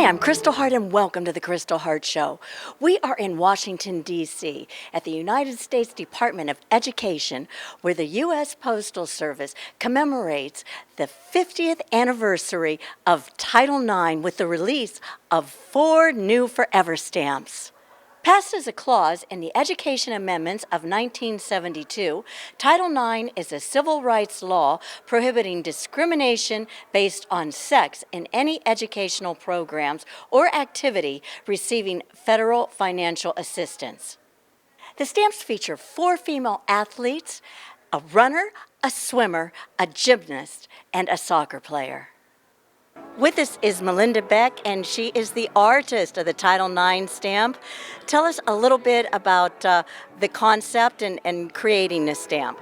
Hi, I'm Kristal Hart, and welcome to the Kristal Hart Show. We are in Washington, D.C., at the United States Department of Education, where the U.S. Postal Service commemorates the 50th anniversary of Title IX with the release of 4 new Forever stamps. Passed as a clause in the Education Amendments of 1972, Title IX is a civil rights law prohibiting discrimination based on sex in any educational programs or activity receiving federal financial assistance. The stamps feature 4 female athletes, a runner, a swimmer, a gymnast, and a soccer player. With us is Melinda Beck, and she is the artist of the Title IX stamp. Tell us a little bit about the concept and creating this stamp.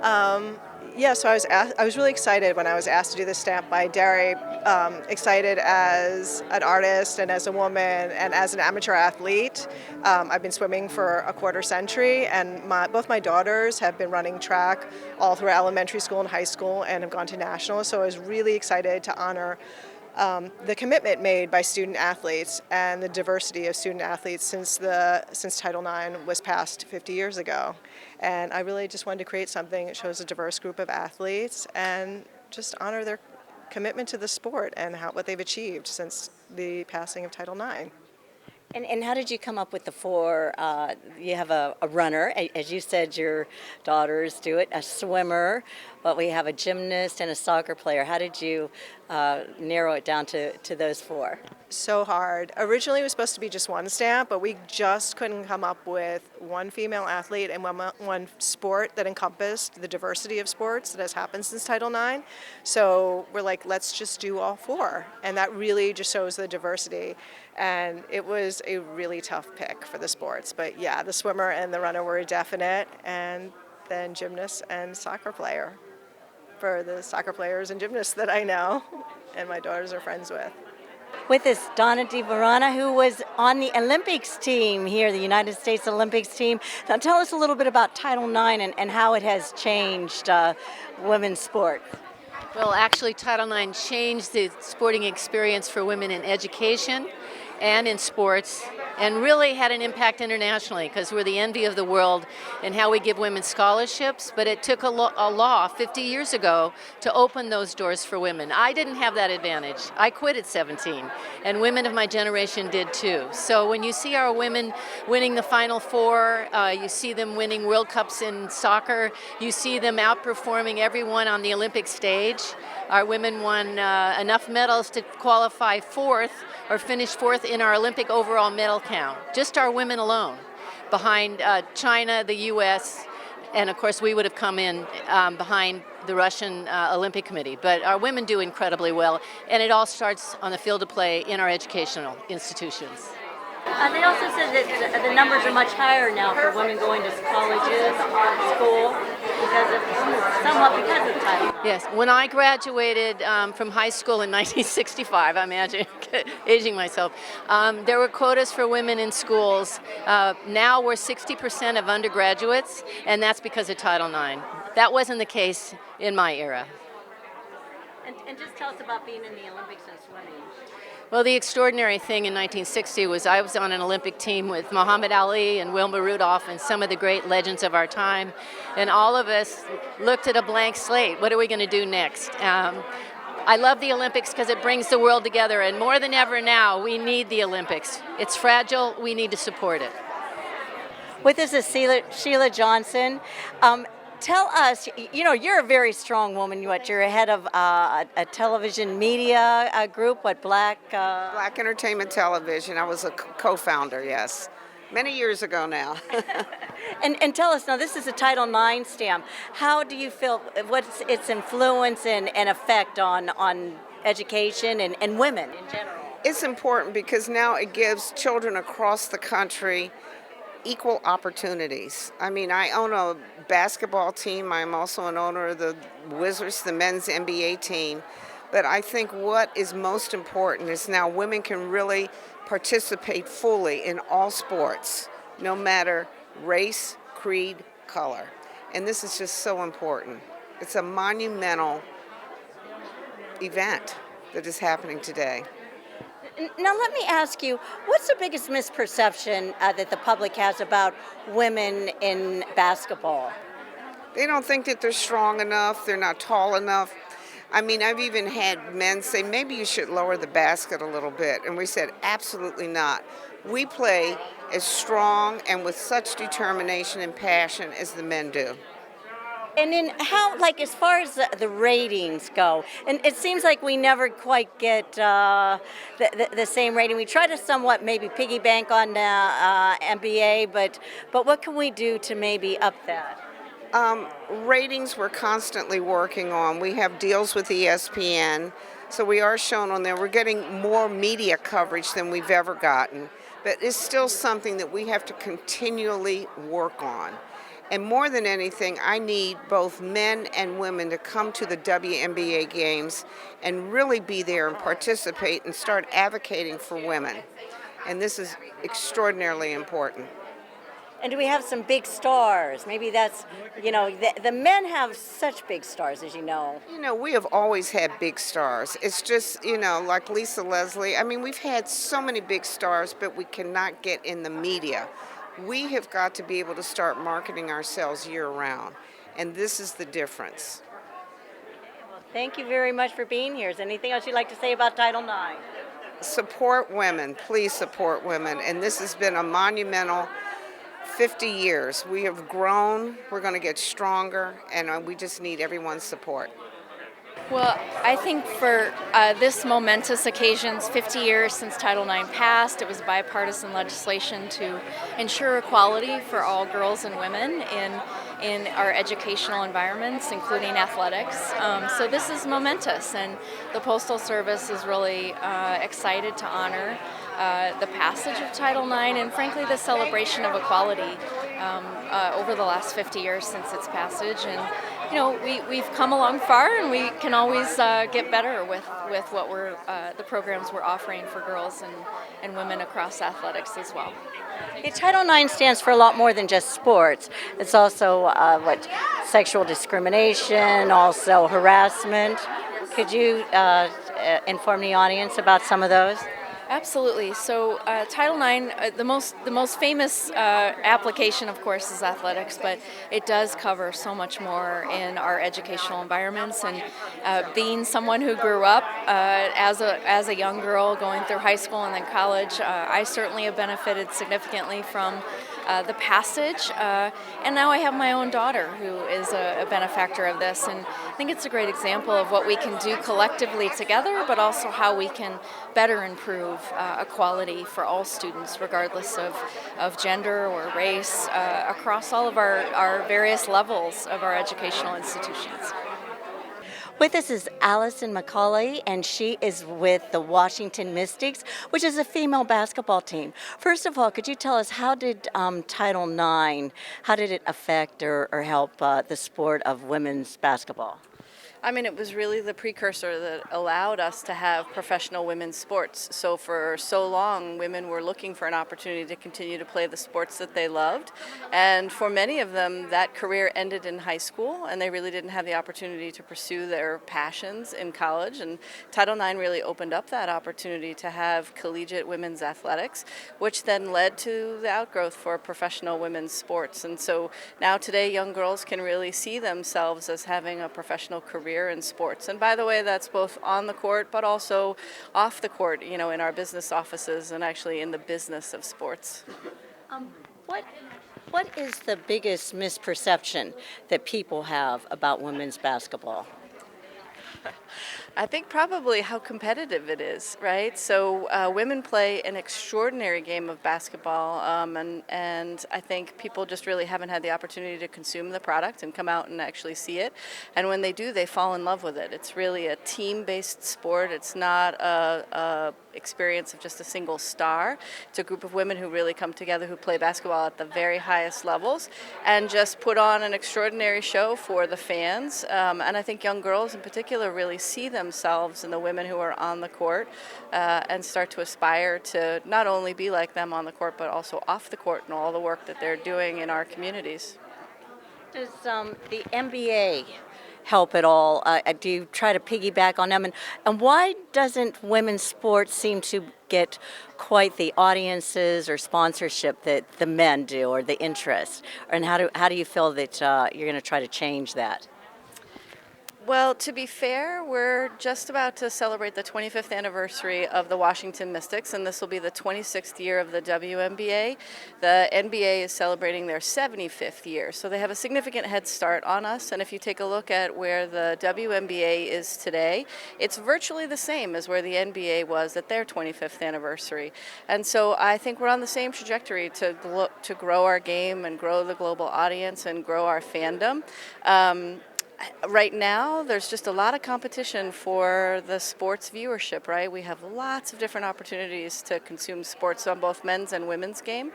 So I was really excited when I was asked to do this stamp by Derry. Excited as an artist and as a woman and as an amateur athlete. I've been swimming for a quarter century, and both my daughters have been running track all through elementary school and high school and have gone to nationals. So I was really excited to honor the commitment made by student athletes and the diversity of student athletes since Title IX was passed 50 years ago. And I really just wanted to create something that shows a diverse group of athletes and just honor their commitment to the sport and what they've achieved since the passing of Title IX. And how did you come up with the 4? You have a runner, as you said, your daughters do it, a swimmer, but we have a gymnast and a soccer player. How did you narrow it down to those 4? So hard. Originally it was supposed to be just one stamp, but we just couldn't come up with one female athlete and one sport that encompassed the diversity of sports that has happened since Title IX. So we're like, let's just do all 4. And that really just shows the diversity. And it was a really tough pick for the sports. But yeah, the swimmer and the runner were definite, and then gymnast and soccer player for the soccer players and gymnasts that I know and my daughters are friends with. With us, Donna DiVerana, who was on the Olympics team here, the United States Olympics team. Now tell us a little bit about Title IX and how it has changed women's sport. Well, actually, Title IX changed the sporting experience for women in education and in sports, and really had an impact internationally because we're the envy of the world in how we give women scholarships. But it took a law 50 years ago to open those doors for women. I didn't have that advantage. I quit at 17, and women of my generation did too. So when you see our women winning the Final Four, you see them winning World Cups in soccer, you see them outperforming everyone on the Olympic stage. Our women won enough medals to qualify 4th or finish 4th in our Olympic overall medal count. Just our women alone, behind China, the U.S., and of course we would have come in behind the Russian Olympic Committee. But our women do incredibly well, and it all starts on the field of play in our educational institutions. They also said that the numbers are much higher now for women going to colleges, school, somewhat because of Title IX. Yes, when I graduated from high school in 1965, I'm aging myself, there were quotas for women in schools. Now we're 60% of undergraduates, and that's because of Title IX. That wasn't the case in my era. And just tell us about being in the Olympics and swimming. Well, the extraordinary thing in 1960 was I was on an Olympic team with Muhammad Ali and Wilma Rudolph and some of the great legends of our time, and all of us looked at a blank slate. What are we going to do next? I love the Olympics because it brings the world together, and more than ever now, we need the Olympics. It's fragile. We need to support it. With us is Sheila Johnson. Tell us, you're a very strong woman. You're head of a television media group, Black Entertainment Television. I was a co-founder, yes. Many years ago now. and tell us, now this is a Title IX stamp. How do you feel, what's its influence and effect on education and women in general? It's important because now it gives children across the country equal opportunities. I mean, I own a basketball team. I'm also an owner of the Wizards, the men's NBA team. But I think what is most important is now women can really participate fully in all sports, no matter race, creed, color. And this is just so important. It's a monumental event that is happening today. Now, let me ask you, what's the biggest misperception that the public has about women in basketball? They don't think that they're strong enough, they're not tall enough. I mean, I've even had men say, maybe you should lower the basket a little bit. And we said, absolutely not. We play as strong and with such determination and passion as the men do. And then how, like, as far as the ratings go, and it seems like we never quite get the same rating. We try to somewhat maybe piggy bank on NBA, but what can we do to maybe up that? Ratings we're constantly working on. We have deals with ESPN, so we are shown on there. We're getting more media coverage than we've ever gotten, but it's still something that we have to continually work on. And more than anything, I need both men and women to come to the WNBA games and really be there and participate and start advocating for women. And this is extraordinarily important. And do we have some big stars? Maybe that's, the men have such big stars, as you know. You know, we have always had big stars. It's just, like Lisa Leslie. I mean, we've had so many big stars, but we cannot get in the media. We have got to be able to start marketing ourselves year-round, and this is the difference. Well, thank you very much for being here. Is there anything else you'd like to say about Title IX? Support women. Please support women. And this has been a monumental 50 years. We have grown, we're going to get stronger, and we just need everyone's support. Well, I think for this momentous occasion, 50 years since Title IX passed, it was bipartisan legislation to ensure equality for all girls and women in our educational environments, including athletics. So this is momentous, and the Postal Service is really excited to honor the passage of Title IX and, frankly, the celebration of equality over the last 50 years since its passage. And we've come along far, and we can always get better with what the programs we're offering for girls and women across athletics as well. Title IX stands for a lot more than just sports. It's also sexual discrimination, also harassment. Could you inform the audience about some of those? Absolutely. So Title IX, the most famous application, of course, is athletics, but it does cover so much more in our educational environments. And being someone who grew up as a young girl going through high school and then college, I certainly have benefited significantly from the passage. And now I have my own daughter who is a benefactor of this. And I think it's a great example of what we can do collectively together, but also how we can better improve equality for all students, regardless of gender or race, across all of our various levels of our educational institutions. With us is Alison Mccauley, and she is with the Washington Mystics, which is a female basketball team. First of all, could you tell us how did Title IX, how did it affect or help the sport of women's basketball? I mean, it was really the precursor that allowed us to have professional women's sports. So for so long, women were looking for an opportunity to continue to play the sports that they loved. And for many of them, that career ended in high school, and they really didn't have the opportunity to pursue their passions in college. And Title IX really opened up that opportunity to have collegiate women's athletics, which then led to the outgrowth for professional women's sports. And so now today, young girls can really see themselves as having a professional career in sports. And by the way, that's both on the court but also off the court, in our business offices and actually in the business of sports. What is the biggest misperception that people have about women's basketball? I think probably how competitive it is, right? So women play an extraordinary game of basketball, and I think people just really haven't had the opportunity to consume the product and come out and actually see it. And when they do, they fall in love with it. It's really a team-based sport. It's not a experience of just a single star. It's a group of women who really come together, who play basketball at the very highest levels and just put on an extraordinary show for the fans. And I think young girls in particular really see themselves in the women who are on the court and start to aspire to not only be like them on the court, but also off the court and all the work that they're doing in our communities. Does the NBA help at all? Do you try to piggyback on them? And why doesn't women's sports seem to get quite the audiences or sponsorship that the men do, or the interest? And how do you feel that you're going to try to change that? Well, to be fair, we're just about to celebrate the 25th anniversary of the Washington Mystics, and this will be the 26th year of the WNBA. The NBA is celebrating their 75th year, so they have a significant head start on us. And if you take a look at where the WNBA is today, it's virtually the same as where the NBA was at their 25th anniversary. And so I think we're on the same trajectory to grow our game and grow the global audience and grow our fandom. Right now, there's just a lot of competition for the sports viewership, right? We have lots of different opportunities to consume sports on both men's and women's game.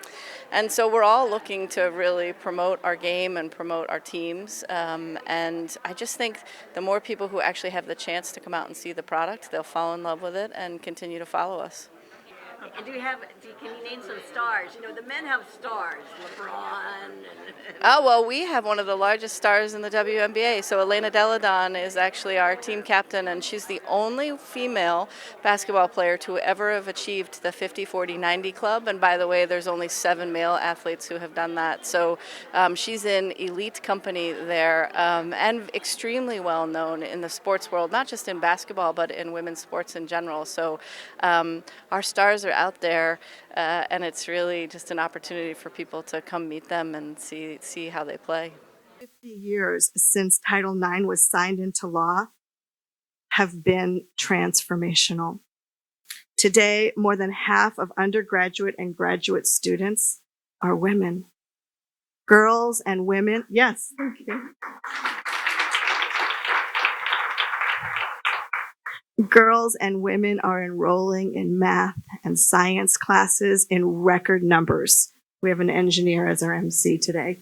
And so we're all looking to really promote our game and promote our teams. And I just think the more people who actually have the chance to come out and see the product, they'll fall in love with it and continue to follow us. And can you name some stars? You know, the men have stars, LeBron. Oh, well, we have one of the largest stars in the WNBA. So Elena Deladon is actually our team captain, and she's the only female basketball player to ever have achieved the 50-40-90 club. And by the way, there's only 7 male athletes who have done that. So she's in elite company there, and extremely well known in the sports world, not just in basketball, but in women's sports in general. So our stars are out there, and it's really just an opportunity for people to come meet them and see how they play. 50 years since Title IX was signed into law have been transformational. Today, more than half of undergraduate and graduate students are women. Girls and women, yes, thank you. Girls and women are enrolling in math and science classes in record numbers. We have an engineer as our MC today.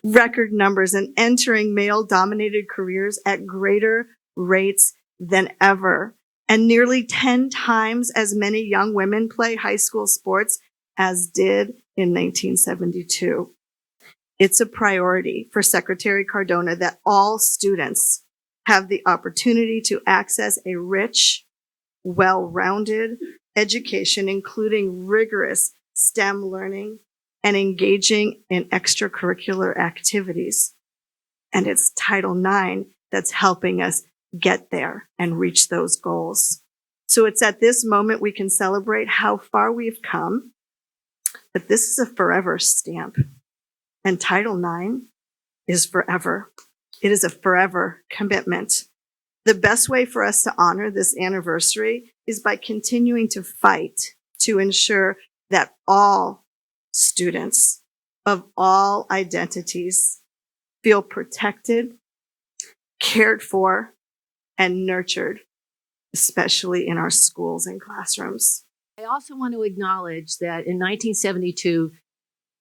Record numbers, and entering male-dominated careers at greater rates than ever. And nearly 10 times as many young women play high school sports as did in 1972. It's a priority for Secretary Cardona that all students have the opportunity to access a rich, well-rounded education, including rigorous STEM learning and engaging in extracurricular activities. And it's Title IX that's helping us get there and reach those goals. So it's at this moment we can celebrate how far we've come, but this is a forever stamp. And Title IX is forever. It is a forever commitment. The best way for us to honor this anniversary is by continuing to fight to ensure that all students of all identities feel protected, cared for, and nurtured, especially in our schools and classrooms. I also want to acknowledge that in 1972,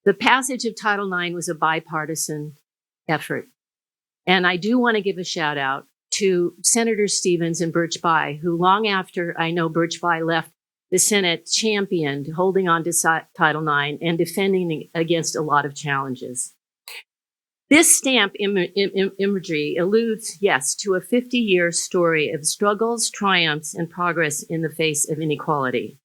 the passage of Title IX was a bipartisan effort. And I do want to give a shout out to Senator Stevens and Birch Bayh, who long after I know Birch Bayh left the Senate, championed holding on to Title IX and defending against a lot of challenges. This stamp imagery alludes, yes, to a 50-year story of struggles, triumphs, and progress in the face of inequality.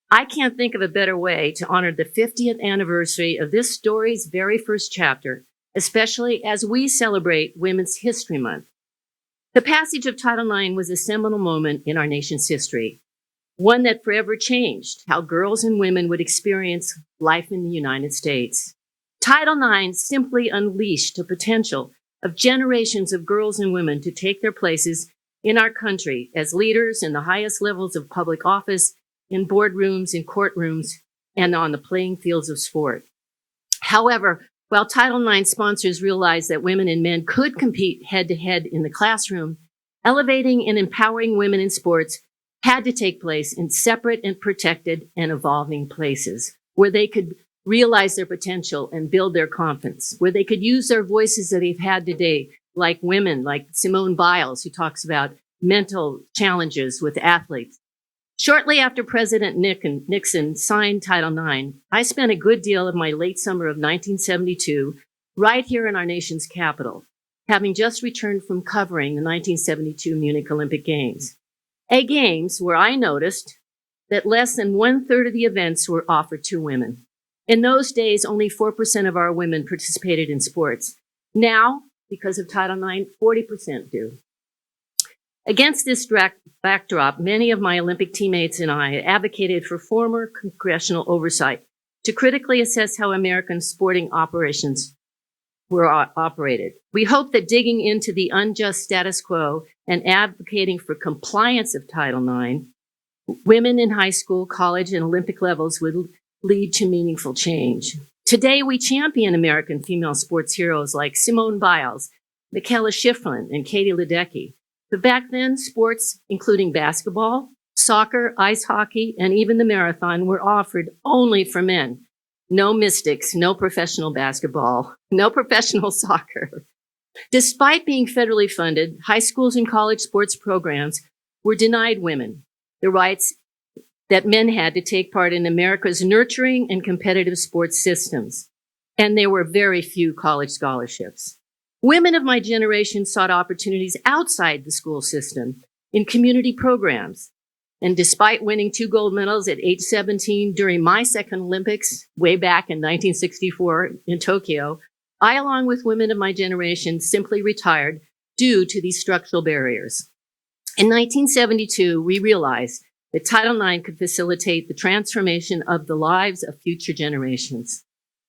I can't think of a better way to honor the 50th anniversary of this story's very first chapter, especially as we celebrate Women's History Month. The passage of Title IX was a seminal moment in our nation's history, one that forever changed how girls and women would experience life in the United States. Title IX simply unleashed the potential of generations of girls and women to take their places in our country as leaders in the highest levels of public office, in boardrooms, in courtrooms, and on the playing fields of sport. However, while Title IX sponsors realized that women and men could compete head-to-head in the classroom, elevating and empowering women in sports had to take place in separate and protected and evolving places where they could realize their potential and build their confidence, where they could use their voices that they've had today, like women, like Simone Biles, who talks about mental challenges with athletes. Shortly after President Nixon signed Title IX, I spent a good deal of my late summer of 1972 right here in our nation's capital, having just returned from covering the 1972 Munich Olympic Games. A Games where I noticed that less than 1/3 of the events were offered to women. In those days, only 4% of our women participated in sports. Now, because of Title IX, 40% do. Against this backdrop, many of my Olympic teammates and I advocated for former congressional oversight to critically assess how American sporting operations were operated. We hope that digging into the unjust status quo and advocating for compliance of Title IX, women in high school, college, and Olympic levels would lead to meaningful change. Today, we champion American female sports heroes like Simone Biles, Michaela Schifrin, and Katie Ledecky. But back then, sports, including basketball, soccer, ice hockey, and even the marathon, were offered only for men. No mystics, no professional basketball, no professional soccer. Despite being federally funded, high schools and college sports programs were denied women the rights that men had to take part in America's nurturing and competitive sports systems. And there were very few college scholarships. Women of my generation sought opportunities outside the school system in community programs. And despite winning 2 gold medals at age 17 during my second Olympics way back in 1964 in Tokyo, I, along with women of my generation, simply retired due to these structural barriers. In 1972, we realized that Title IX could facilitate the transformation of the lives of future generations.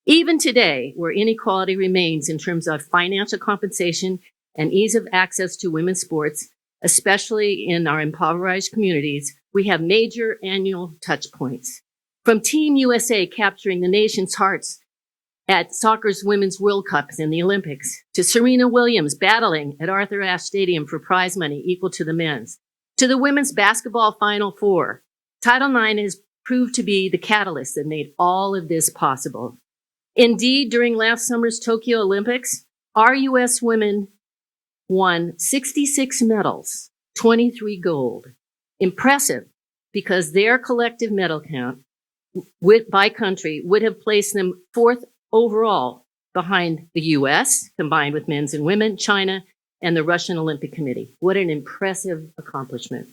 Even today, where inequality remains in terms of financial compensation and ease of access to women's sports, especially in our impoverished communities, we have major annual touch points. From Team USA capturing the nation's hearts at soccer's Women's World Cups and the Olympics, to Serena Williams battling at Arthur Ashe Stadium for prize money equal to the men's, to the women's basketball Final Four, Title IX has proved to be the catalyst that made all of this possible. Indeed, during last summer's Tokyo Olympics, our U.S. women won 66 medals, 23 gold. Impressive, because their collective medal count by country would have placed them 4th overall behind the U.S., combined with men's and women, China, and the Russian Olympic Committee. What an impressive accomplishment.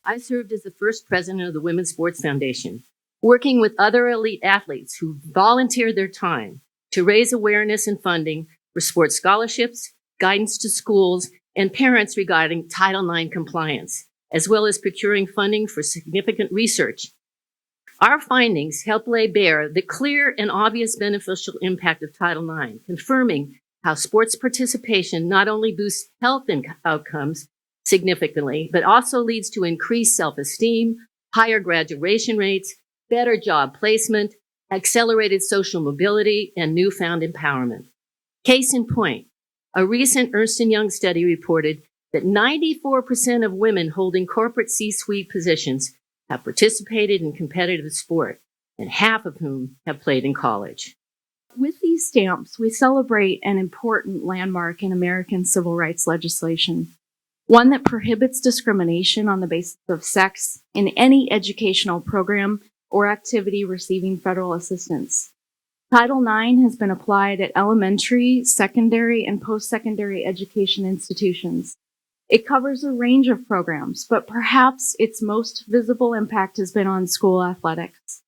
I served as the first president of the Women's Sports Foundation, working with other elite athletes who volunteered their time to raise awareness and funding for sports scholarships, guidance to schools, and parents regarding Title IX compliance, as well as procuring funding for significant research. Our findings help lay bare the clear and obvious beneficial impact of Title IX, confirming how sports participation not only boosts health and outcomes significantly, but also leads to increased self-esteem, higher graduation rates, better job placement, accelerated social mobility, and newfound empowerment. Case in point, a recent Ernst & Young study reported that 94% of women holding corporate C-suite positions have participated in competitive sport, and half of whom have played in college. With these stamps, we celebrate an important landmark in American civil rights legislation, one that prohibits discrimination on the basis of sex in any educational program or activity receiving federal assistance. Title IX has been applied at elementary, secondary, and post-secondary education institutions. It covers a range of programs, but perhaps its most visible impact has been on school athletics.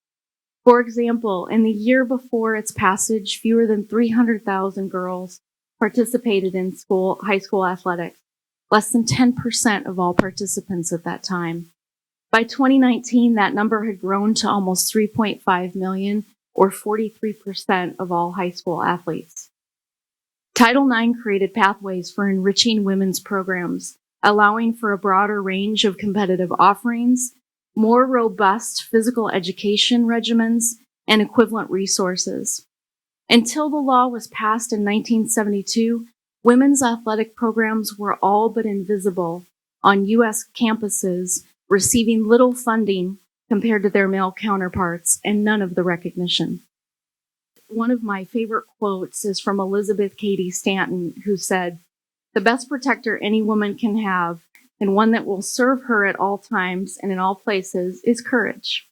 For example, in the year before its passage, fewer than 300,000 girls participated in high school athletics, less than 10% of all participants at that time. By 2019, that number had grown to almost 3.5 million, or 43% of all high school athletes. Title IX created pathways for enriching women's programs, allowing for a broader range of competitive offerings, more robust physical education regimens, and equivalent resources. Until the law was passed in 1972, women's athletic programs were all but invisible on U.S. campuses, receiving little funding compared to their male counterparts and none of the recognition. One of my favorite quotes is from Elizabeth Cady Stanton, who said, "The best protector any woman can have, and one that will serve her at all times and in all places, is courage."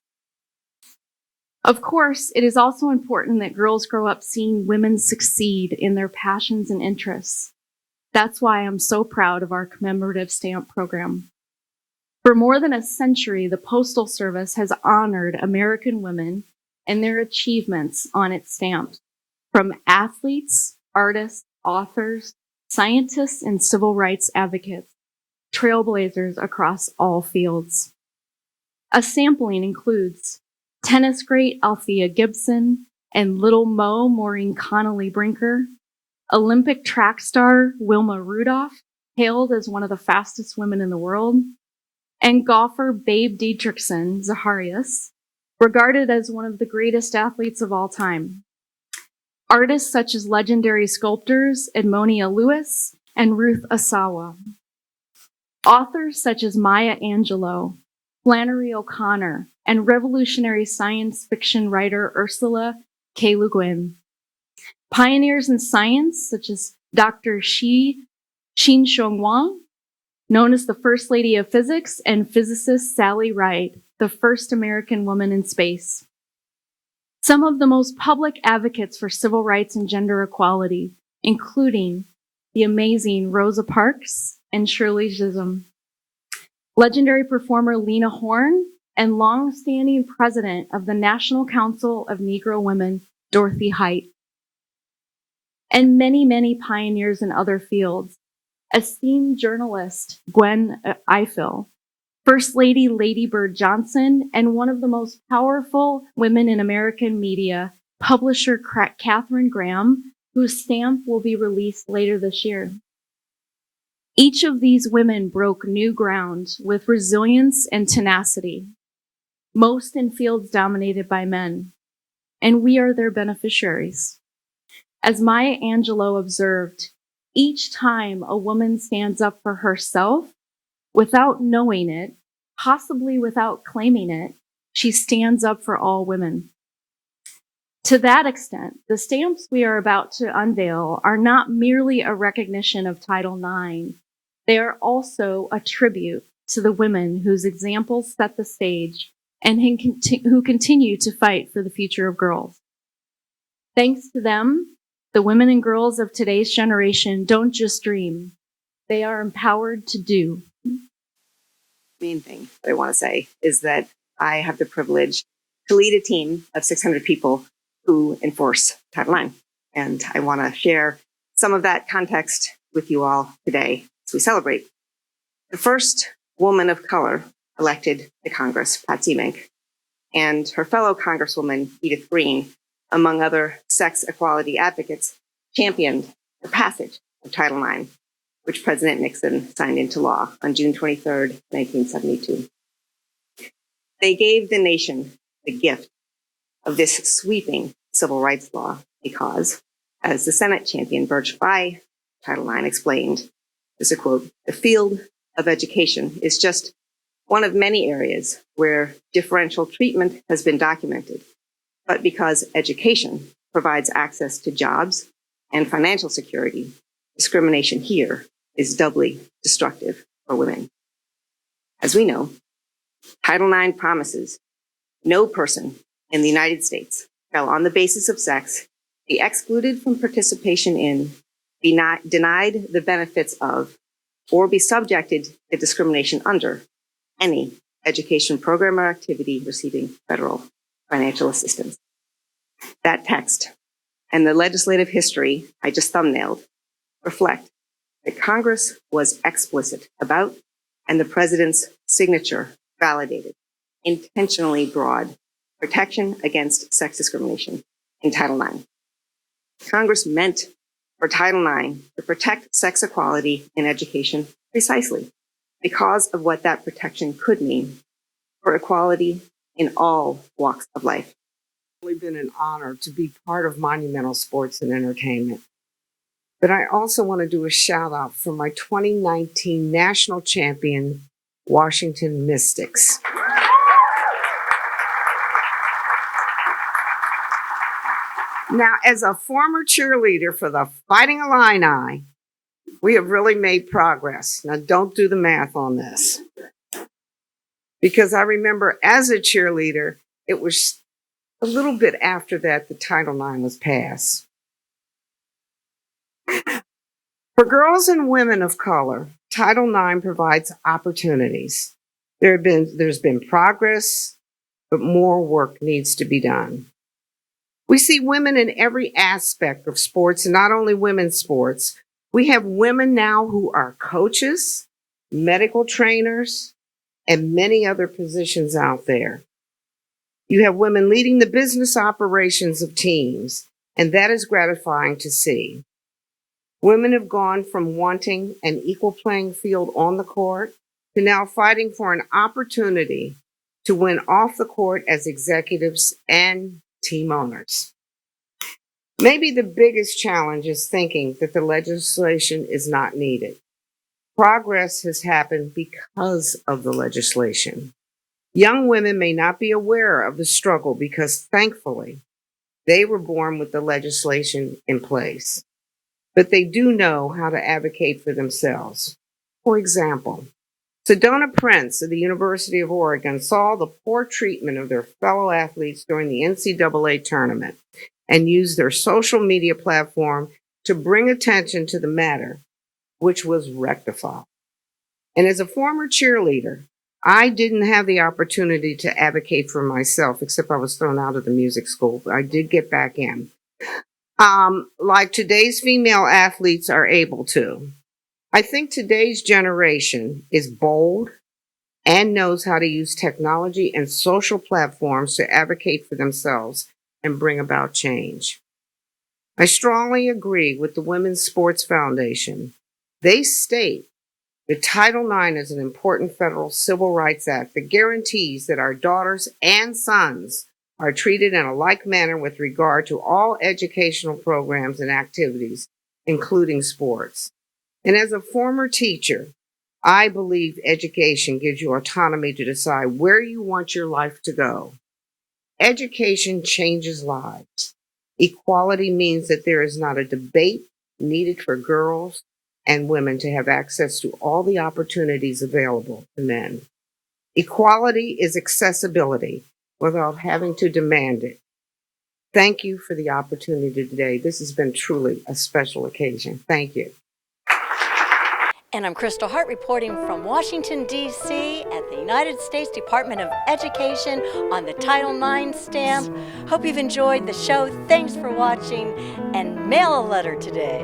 Of course, it is also important that girls grow up seeing women succeed in their passions and interests. That's why I'm so proud of our commemorative stamp program. For more than a century, the Postal Service has honored American women and their achievements on its stamps, from athletes, artists, authors, scientists, and civil rights advocates, trailblazers across all fields. A sampling includes tennis great Althea Gibson and Little Mo Maureen Connolly Brinker, Olympic track star Wilma Rudolph, hailed as one of the fastest women in the world, and golfer Babe Dietrichson Zacharias, regarded as one of the greatest athletes of all time. Artists such as legendary sculptors Edmonia Lewis and Ruth Asawa. Authors such as Maya Angelou, Flannery O'Connor, and revolutionary science fiction writer Ursula K. Le Guin. Pioneers in science such as Dr. Xin-Xiong Wang, known as the First Lady of Physics, and physicist Sally Ride, the first American woman in space. Some of the most public advocates for civil rights and gender equality, including the amazing Rosa Parks and Shirley Chisholm, legendary performer Lena Horne, and long-standing president of the National Council of Negro Women, Dorothy Height, and many, many pioneers in other fields. Esteemed journalist Gwen Ifill, First Lady Lady Bird Johnson, and one of the most powerful women in American media, publisher Katharine Graham, whose stamp will be released later this year. Each of these women broke new ground with resilience and tenacity, most in fields dominated by men, and we are their beneficiaries. As Maya Angelou observed, each time a woman stands up for herself, without knowing it, possibly without claiming it, she stands up for all women. To that extent, the stamps we are about to unveil are not merely a recognition of Title IX. They are also a tribute to the women whose examples set the stage and who continue to fight for the future of girls. Thanks to them, the women and girls of today's generation don't just dream, they are empowered to do. Main thing that I want to say is that I have the privilege to lead a team of 600 people who enforce Title IX. And I want to share some of that context with you all today as we celebrate. The first woman of color elected to Congress, Patsy Mink, and her fellow Congresswoman, Edith Green, among other sex equality advocates, championed the passage of Title IX, which President Nixon signed into law on June 23, 1972. They gave the nation the gift of this sweeping civil rights law because, as the Senate champion Birch Bayh Title IX explained, this is a quote, "The field of education is just one of many areas where differential treatment has been documented. But because education provides access to jobs and financial security, discrimination here is doubly destructive for women." As we know, Title IX promises no person in the United States shall, on the basis of sex, be excluded from participation in, be not denied the benefits of, or be subjected to discrimination under any education program or activity receiving federal financial assistance. That text and the legislative history I just thumbnailed reflect that Congress was explicit about and the president's signature validated intentionally broad protection against sex discrimination in Title IX. Congress meant for Title IX to protect sex equality in education precisely because of what that protection could mean for equality in all walks of life. It's really been an honor to be part of Monumental Sports and Entertainment. But I also want to do a shout out for my 2019 national champion, Washington Mystics. Now, as a former cheerleader for the Fighting Illini, we have really made progress. Now, don't do the math on this. Because I remember as a cheerleader, it was a little bit after that the Title IX was passed. For girls and women of color, Title IX provides opportunities. There's been progress, but more work needs to be done. We see women in every aspect of sports, and not only women's sports. We have women now who are coaches, medical trainers, and many other positions out there. You have women leading the business operations of teams, and that is gratifying to see. Women have gone from wanting an equal playing field on the court to now fighting for an opportunity to win off the court as executives and team owners. Maybe the biggest challenge is thinking that the legislation is not needed. Progress has happened because of the legislation. Young women may not be aware of the struggle because, thankfully, they were born with the legislation in place. But they do know how to advocate for themselves. For example, Sedona Prince of the University of Oregon saw the poor treatment of their fellow athletes during the NCAA tournament and used their social media platform to bring attention to the matter, which was rectified. And as a former cheerleader, I didn't have the opportunity to advocate for myself, except I was thrown out of the music school. I did get back in. Like today's female athletes are able to. I think today's generation is bold and knows how to use technology and social platforms to advocate for themselves and bring about change. I strongly agree with the Women's Sports Foundation. They state that Title IX is an important federal civil rights act that guarantees that our daughters and sons are treated in a like manner with regard to all educational programs and activities, including sports. And as a former teacher, I believe education gives you autonomy to decide where you want your life to go. Education changes lives. Equality means that there is not a debate needed for girls and women to have access to all the opportunities available to men. Equality is accessibility without having to demand it. Thank you for the opportunity today. This has been truly a special occasion. Thank you. And I'm Kristal Hart reporting from Washington, D.C. at the United States Department of Education on the Title IX stamp. Hope you've enjoyed the show. Thanks for watching, and mail a letter today.